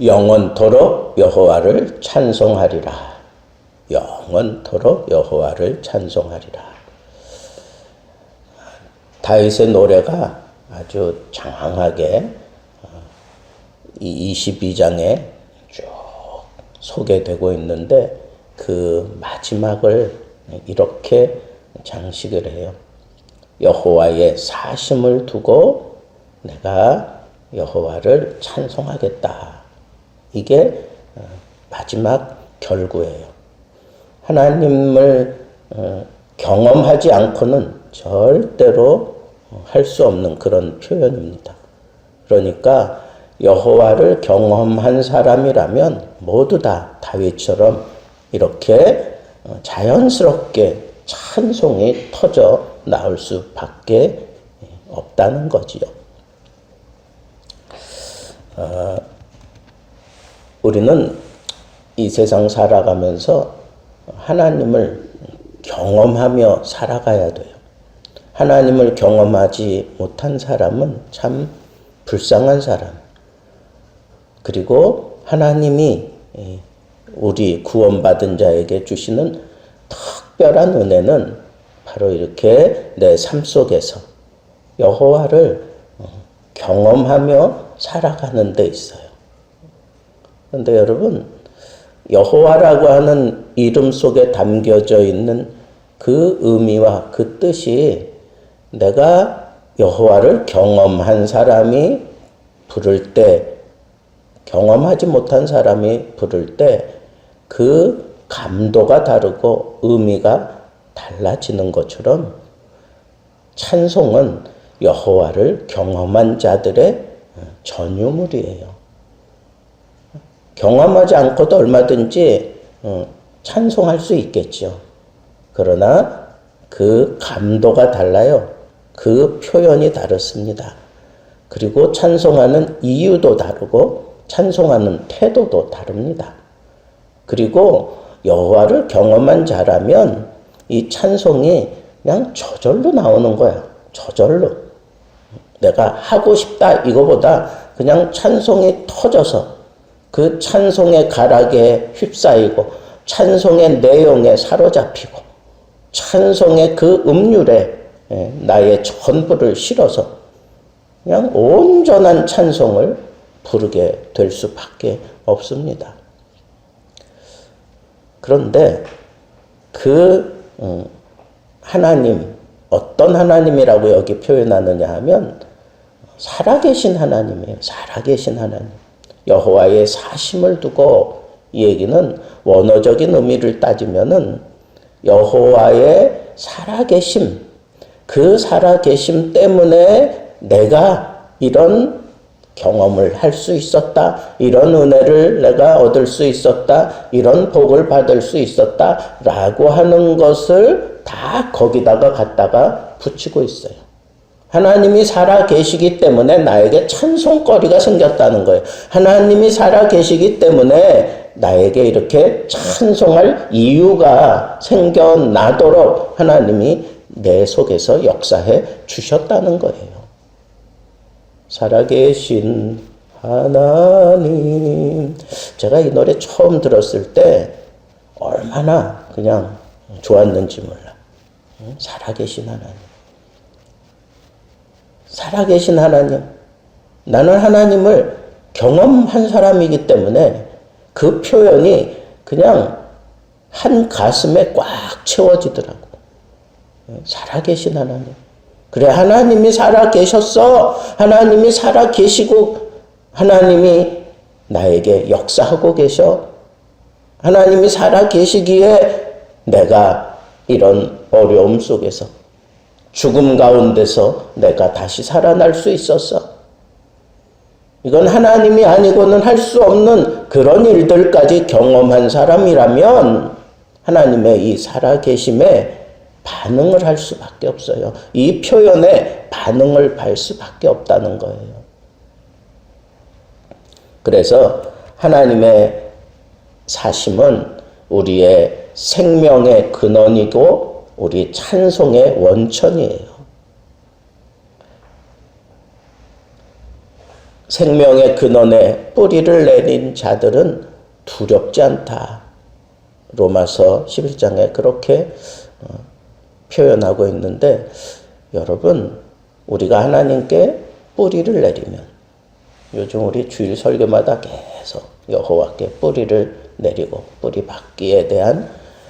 영원토록 여호와를 찬송하리라. 영원토록 여호와를 찬송하리라. 다윗의 노래가 아주 장황하게 이 22장에 쭉 소개되고 있는데 그 마지막을 이렇게 장식을 해요. 여호와의 사심을 두고 내가 여호와를 찬송하겠다. 이게 마지막 결구예요. 하나님을 경험하지 않고는 절대로 할 수 없는 그런 표현입니다. 그러니까 여호와를 경험한 사람이라면 모두 다 다윗처럼 이렇게 자연스럽게 찬송이 터져 나올 수밖에 없다는 거지요. 우리는 이 세상 살아가면서 하나님을 경험하며 살아가야 돼요. 하나님을 경험하지 못한 사람은 참 불쌍한 사람. 그리고 하나님이 우리 구원받은 자에게 주시는 특별한 은혜는 바로 이렇게 내 삶 속에서 여호와를 경험하며 살아가는 데 있어요. 그런데 여러분, 여호와라고 하는 이름 속에 담겨져 있는 그 의미와 그 뜻이 내가 여호와를 경험한 사람이 부를 때, 경험하지 못한 사람이 부를 때 그 감도가 다르고 의미가 달라지는 것처럼 찬송은 여호와를 경험한 자들의 전유물이에요. 경험하지 않고도 얼마든지 찬송할 수 있겠죠. 그러나 그 감도가 달라요. 그 표현이 다릅니다. 그리고 찬송하는 이유도 다르고 찬송하는 태도도 다릅니다. 그리고 여호와를 경험한 자라면 이 찬송이 그냥 저절로 나오는 거야. 저절로. 내가 하고 싶다 이거보다 그냥 찬송이 터져서 그 찬송의 가락에 휩싸이고 찬송의 내용에 사로잡히고 찬송의 그 음률에 나의 전부를 실어서 그냥 온전한 찬송을 부르게 될 수밖에 없습니다. 그런데 그 하나님, 어떤 하나님이라고 여기 표현하느냐 하면 살아계신 하나님이에요. 살아계신 하나님. 여호와의 사심을 두고 이 얘기는 원어적인 의미를 따지면은 여호와의 살아계심, 그 살아계심 때문에 내가 이런 경험을 할 수 있었다. 이런 은혜를 내가 얻을 수 있었다. 이런 복을 받을 수 있었다. 라고 하는 것을 다 거기다가 갖다가 붙이고 있어요. 하나님이 살아 계시기 때문에 나에게 찬송거리가 생겼다는 거예요. 하나님이 살아 계시기 때문에 나에게 이렇게 찬송할 이유가 생겨나도록 하나님이 내 속에서 역사해 주셨다는 거예요. 살아계신 하나님. 제가 이 노래 처음 들었을 때 얼마나 그냥 좋았는지 몰라. 살아계신 하나님. 살아계신 하나님. 나는 하나님을 경험한 사람이기 때문에 그 표현이 그냥 한 가슴에 꽉 채워지더라고. 살아계신 하나님. 그래, 하나님이 살아계셨어. 하나님이 살아계시고 하나님이 나에게 역사하고 계셔. 하나님이 살아계시기에 내가 이런 어려움 속에서 죽음 가운데서 내가 다시 살아날 수 있었어. 이건 하나님이 아니고는 할 수 없는 그런 일들까지 경험한 사람이라면 하나님의 이 살아계심에 반응을 할 수밖에 없어요. 이 표현에 반응을 할 수밖에 없다는 거예요. 그래서 하나님의 사심은 우리의 생명의 근원이고 우리 찬송의 원천이에요. 생명의 근원에 뿌리를 내린 자들은 두렵지 않다. 로마서 11장에 그렇게 표현하고 있는데, 여러분, 우리가 하나님께 뿌리를 내리면, 요즘 우리 주일 설교마다 계속 여호와께 뿌리를 내리고 뿌리 받기에 대한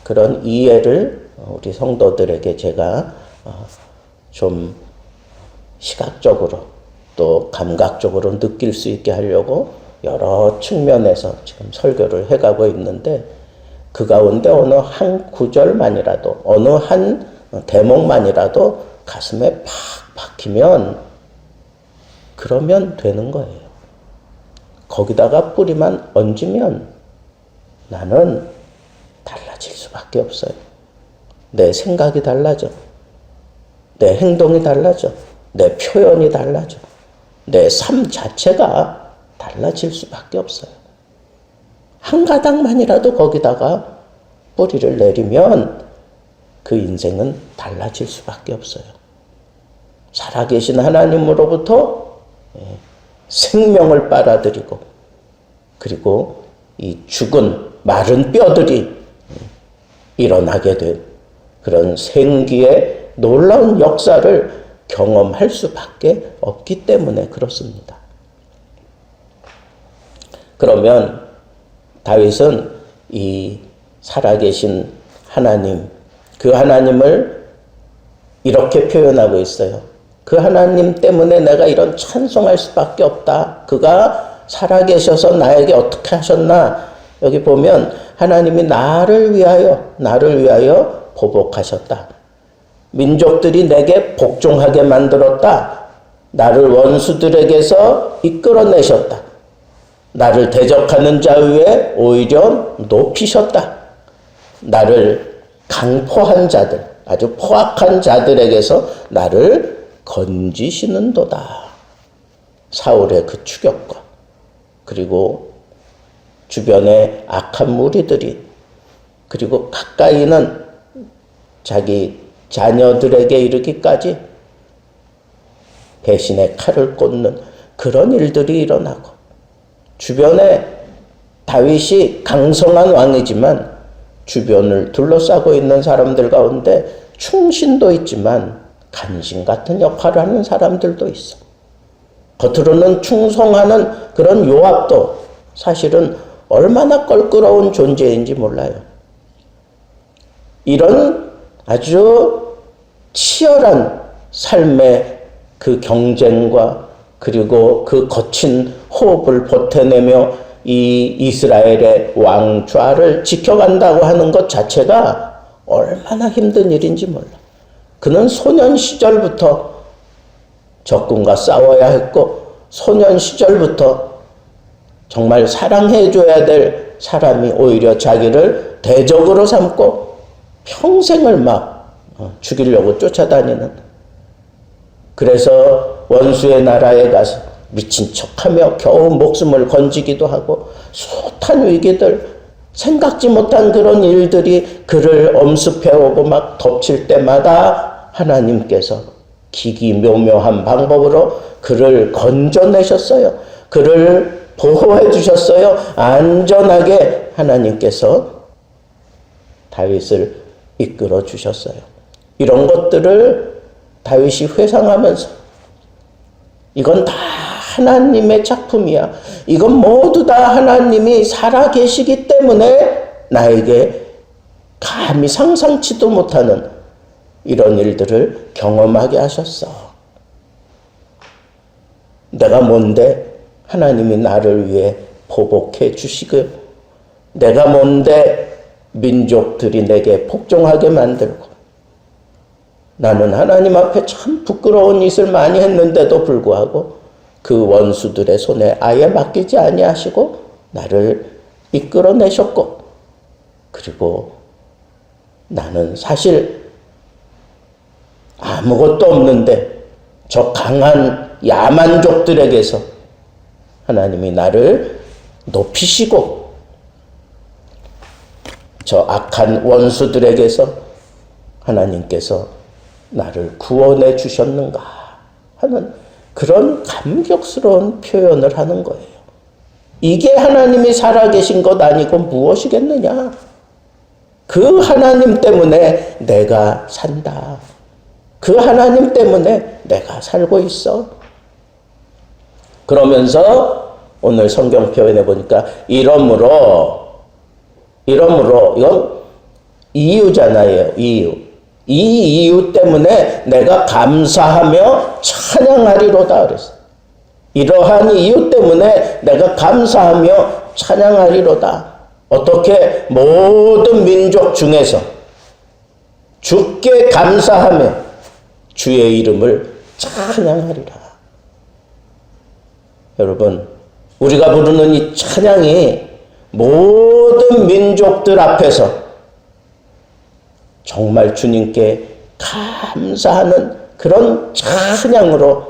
그런 이해를 우리 성도들에게 제가 좀 시각적으로 또 감각적으로 느낄 수 있게 하려고 여러 측면에서 지금 설교를 해가고 있는데, 그 가운데 어느 한 구절만이라도, 어느 한 대목만이라도 가슴에 팍 박히면 그러면 되는 거예요. 거기다가 뿌리만 얹으면 나는 달라질 수밖에 없어요. 내 생각이 달라져. 내 행동이 달라져. 내 표현이 달라져. 내 삶 자체가 달라질 수밖에 없어요. 한 가닥만이라도 거기다가 뿌리를 내리면 그 인생은 달라질 수밖에 없어요. 살아계신 하나님으로부터 생명을 빨아들이고, 그리고 이 죽은 마른 뼈들이 일어나게 된 그런 생기의 놀라운 역사를 경험할 수밖에 없기 때문에 그렇습니다. 그러면 다윗은 이 살아계신 하나님, 그 하나님을 이렇게 표현하고 있어요. 그 하나님 때문에 내가 이런 찬송할 수밖에 없다. 그가 살아계셔서 나에게 어떻게 하셨나? 여기 보면 하나님이 나를 위하여 보복하셨다. 민족들이 내게 복종하게 만들었다. 나를 원수들에게서 이끌어내셨다. 나를 대적하는 자 위에 오히려 높이셨다. 나를 강포한 자들, 아주 포악한 자들에게서 나를 건지시는도다. 사울의 그 추격과, 그리고 주변의 악한 무리들이, 그리고 가까이는 자기 자녀들에게 이르기까지 배신의 칼을 꽂는 그런 일들이 일어나고, 주변에 다윗이 강성한 왕이지만 주변을 둘러싸고 있는 사람들 가운데 충신도 있지만 간신 같은 역할을 하는 사람들도 있어. 겉으로는 충성하는 그런 요압도 사실은 얼마나 껄끄러운 존재인지 몰라요. 이런 아주 치열한 삶의 그 경쟁과, 그리고 그 거친 호흡을 버텨내며 이 이스라엘의 왕좌를 지켜간다고 하는 것 자체가 얼마나 힘든 일인지 몰라. 그는 소년 시절부터 적군과 싸워야 했고, 소년 시절부터 정말 사랑해줘야 될 사람이 오히려 자기를 대적으로 삼고 평생을 막 죽이려고 쫓아다니는, 그래서 원수의 나라에 가서 미친 척하며 겨우 목숨을 건지기도 하고, 숱한 위기들, 생각지 못한 그런 일들이 그를 엄습해오고 막 덮칠 때마다 하나님께서 기기묘묘한 방법으로 그를 건져내셨어요. 그를 보호해 주셨어요. 안전하게 하나님께서 다윗을 이끌어 주셨어요. 이런 것들을 다윗이 회상하면서 이건 다 하나님의 작품이야. 이건 모두 다 하나님이 살아계시기 때문에 나에게 감히 상상치도 못하는 이런 일들을 경험하게 하셨어. 내가 뭔데 하나님이 나를 위해 보복해 주시고, 내가 뭔데 민족들이 내게 복종하게 만들고, 나는 하나님 앞에 참 부끄러운 짓을 많이 했는데도 불구하고 그 원수들의 손에 아예 맡기지 아니하시고 나를 이끌어내셨고, 그리고 나는 사실 아무것도 없는데 저 강한 야만족들에게서 하나님이 나를 높이시고 저 악한 원수들에게서 하나님께서 나를 구원해 주셨는가 하는 그런 감격스러운 표현을 하는 거예요. 이게 하나님이 살아계신 것 아니고 무엇이겠느냐? 그 하나님 때문에 내가 산다. 그 하나님 때문에 내가 살고 있어. 그러면서 오늘 성경 표현해 보니까 이러므로 이건 이유잖아요. 이유. 이 이유 때문에 내가 감사하며 찬양하리로다 그랬어요. 이러한 이유 때문에 내가 감사하며 찬양하리로다. 어떻게? 모든 민족 중에서 주께 감사하며 주의 이름을 찬양하리라. 여러분, 우리가 부르는 이 찬양이 모든 민족들 앞에서 정말 주님께 감사하는 그런 찬양으로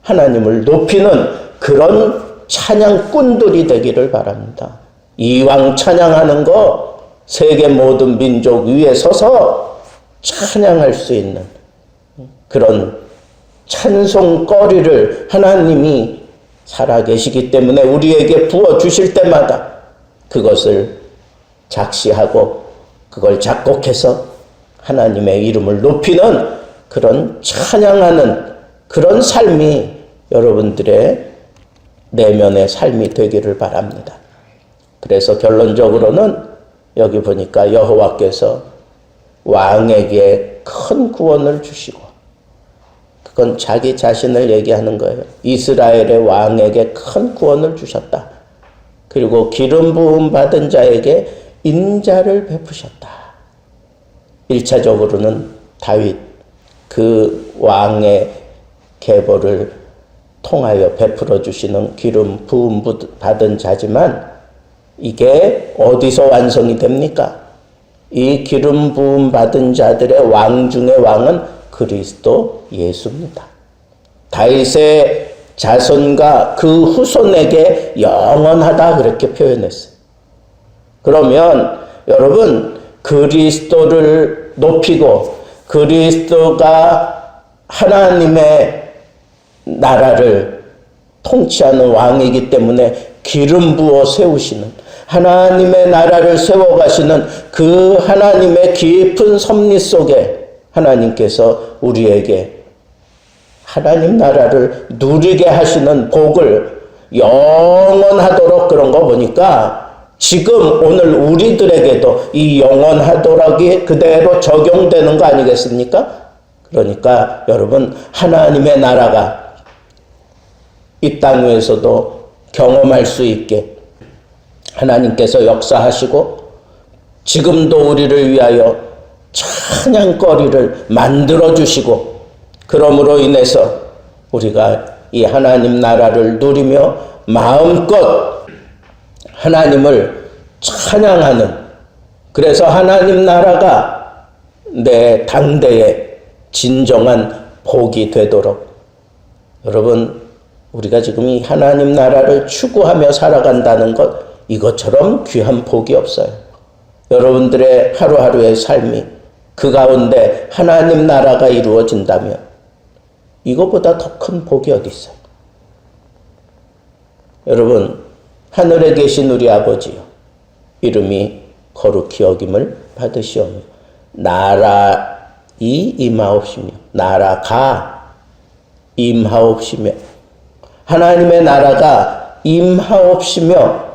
하나님을 높이는 그런 찬양꾼들이 되기를 바랍니다. 이왕 찬양하는 거 세계 모든 민족 위에 서서 찬양할 수 있는 그런 찬송거리를 하나님이 살아계시기 때문에 우리에게 부어주실 때마다 그것을 작시하고 그걸 작곡해서 하나님의 이름을 높이는 그런 찬양하는 그런 삶이 여러분들의 내면의 삶이 되기를 바랍니다. 그래서 결론적으로는 여기 보니까 여호와께서 왕에게 큰 구원을 주시고, 그건 자기 자신을 얘기하는 거예요. 이스라엘의 왕에게 큰 구원을 주셨다. 그리고 기름 부음 받은 자에게 인자를 베푸셨다. 1차적으로는 다윗 그 왕의 계보를 통하여 베풀어 주시는 기름 부음 받은 자지만 이게 어디서 완성이 됩니까? 이 기름 부음 받은 자들의 왕 중의 왕은 그리스도 예수입니다. 다윗의 자손과 그 후손에게 영원하다 그렇게 표현했어요. 그러면 여러분, 그리스도를 높이고 그리스도가 하나님의 나라를 통치하는 왕이기 때문에 기름 부어 세우시는, 하나님의 나라를 세워가시는 그 하나님의 깊은 섭리 속에 하나님께서 우리에게 하나님 나라를 누리게 하시는 복을 영원하도록, 그런 거 보니까 지금 오늘 우리들에게도 이 영원하도록이 그대로 적용되는 거 아니겠습니까? 그러니까 여러분, 하나님의 나라가 이 땅 위에서도 경험할 수 있게 하나님께서 역사하시고 지금도 우리를 위하여 찬양거리를 만들어주시고, 그러므로 인해서 우리가 이 하나님 나라를 누리며 마음껏 하나님을 찬양하는, 그래서 하나님 나라가 내 당대의 진정한 복이 되도록, 여러분, 우리가 지금 이 하나님 나라를 추구하며 살아간다는 것, 이것처럼 귀한 복이 없어요. 여러분들의 하루하루의 삶이 그 가운데 하나님 나라가 이루어진다면 이것보다 더 큰 복이 어디 있어요? 여러분, 하늘에 계신 우리 아버지요, 이름이 거룩히 여김을 받으시오며 나라이 임하옵시며, 나라가 임하옵시며, 하나님의 나라가 임하옵시며,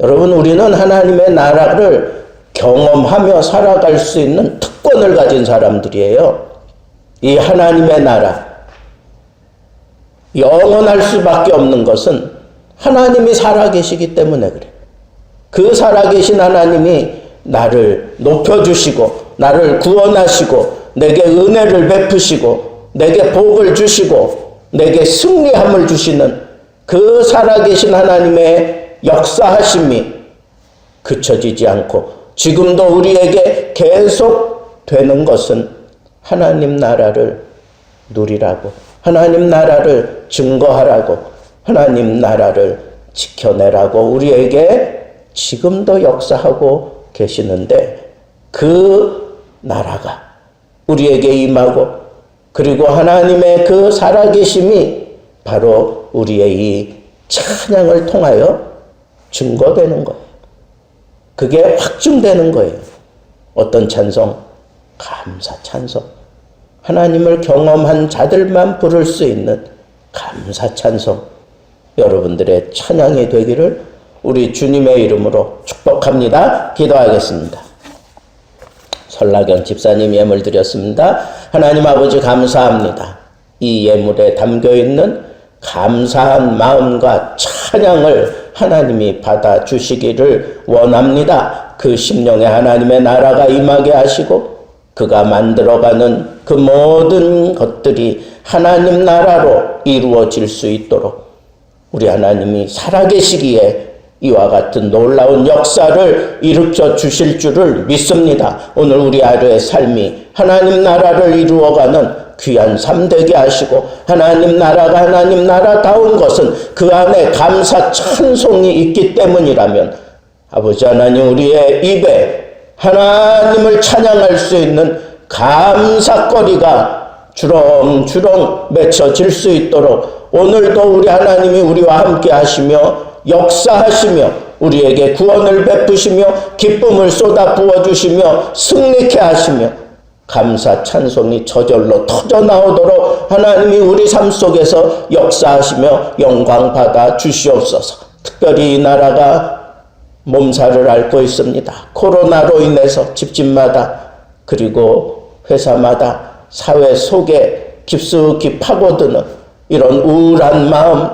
여러분, 우리는 하나님의 나라를 경험하며 살아갈 수 있는 특권을 가진 사람들이에요. 이 하나님의 나라, 영원할 수밖에 없는 것은 하나님이 살아계시기 때문에 그래. 그 살아계신 하나님이 나를 높여주시고 나를 구원하시고 내게 은혜를 베푸시고 내게 복을 주시고 내게 승리함을 주시는 그 살아계신 하나님의 역사하심이 그쳐지지 않고 지금도 우리에게 계속 되는 것은 하나님 나라를 누리라고, 하나님 나라를 증거하라고, 하나님 나라를 지켜내라고 우리에게 지금도 역사하고 계시는데, 그 나라가 우리에게 임하고 그리고 하나님의 그 살아계심이 바로 우리의 이 찬양을 통하여 증거되는 거예요. 그게 확증되는 거예요. 어떤 찬송? 감사 찬송. 하나님을 경험한 자들만 부를 수 있는 감사 찬송. 여러분들의 찬양이 되기를 우리 주님의 이름으로 축복합니다. 기도하겠습니다. 설라경 집사님 예물 드렸습니다. 하나님 아버지 감사합니다. 이 예물에 담겨있는 감사한 마음과 찬양을 하나님이 받아주시기를 원합니다. 그 심령에 하나님의 나라가 임하게 하시고 그가 만들어가는 그 모든 것들이 하나님 나라로 이루어질 수 있도록 우리 하나님이 살아계시기에 이와 같은 놀라운 역사를 일으켜 주실 줄을 믿습니다. 오늘 우리 하루의 삶이 하나님 나라를 이루어가는 귀한 삶 되게 하시고 하나님 나라가 하나님 나라다운 것은 그 안에 감사 찬송이 있기 때문이라면 아버지 하나님 우리의 입에 하나님을 찬양할 수 있는 감사거리가 주렁주렁 맺혀질 수 있도록 오늘도 우리 하나님이 우리와 함께 하시며 역사하시며 우리에게 구원을 베푸시며 기쁨을 쏟아 부어주시며 승리케 하시며 감사 찬송이 저절로 터져나오도록 하나님이 우리 삶 속에서 역사하시며 영광 받아 주시옵소서. 특별히 이 나라가 몸살을 앓고 있습니다. 코로나로 인해서 집집마다 그리고 회사마다 사회 속에 깊숙이 파고드는 이런 우울한 마음,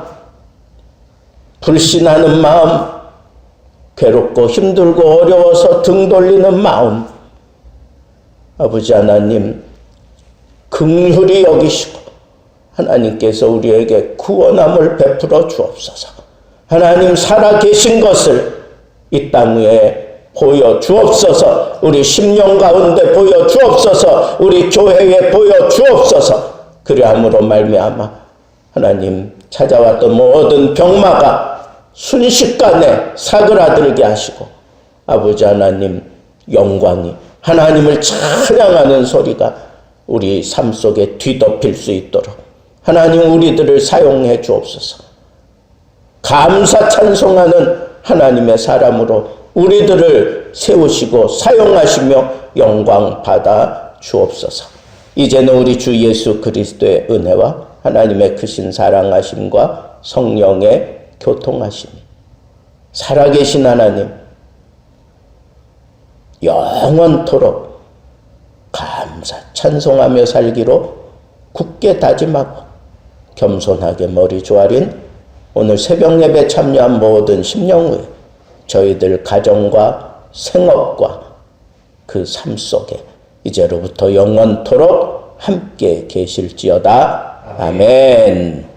불신하는 마음, 괴롭고 힘들고 어려워서 등 돌리는 마음, 아버지 하나님 긍휼히 여기시고 하나님께서 우리에게 구원함을 베풀어 주옵소서. 하나님 살아계신 것을 이 땅 위에 보여주옵소서. 우리 심령 가운데 보여주옵소서. 우리 교회에 보여주옵소서. 그리함으로 말미암아 하나님 찾아왔던 모든 병마가 순식간에 사그라들게 하시고 아버지 하나님 영광이 하나님을 찬양하는 소리가 우리 삶 속에 뒤덮일 수 있도록 하나님 우리들을 사용해 주옵소서. 감사 찬송하는 하나님의 사람으로 우리들을 세우시고 사용하시며 영광 받아 주옵소서. 이제는 우리 주 예수 그리스도의 은혜와 하나님의 크신 사랑하심과 성령의 교통하심이 살아계신 하나님 영원토록 감사 찬송하며 살기로 굳게 다짐하고 겸손하게 머리 조아린 오늘 새벽 예배 참여한 모든 심령의 저희들 가정과 생업과 그 삶 속에 이제로부터 영원토록 함께 계실지어다. 아멘.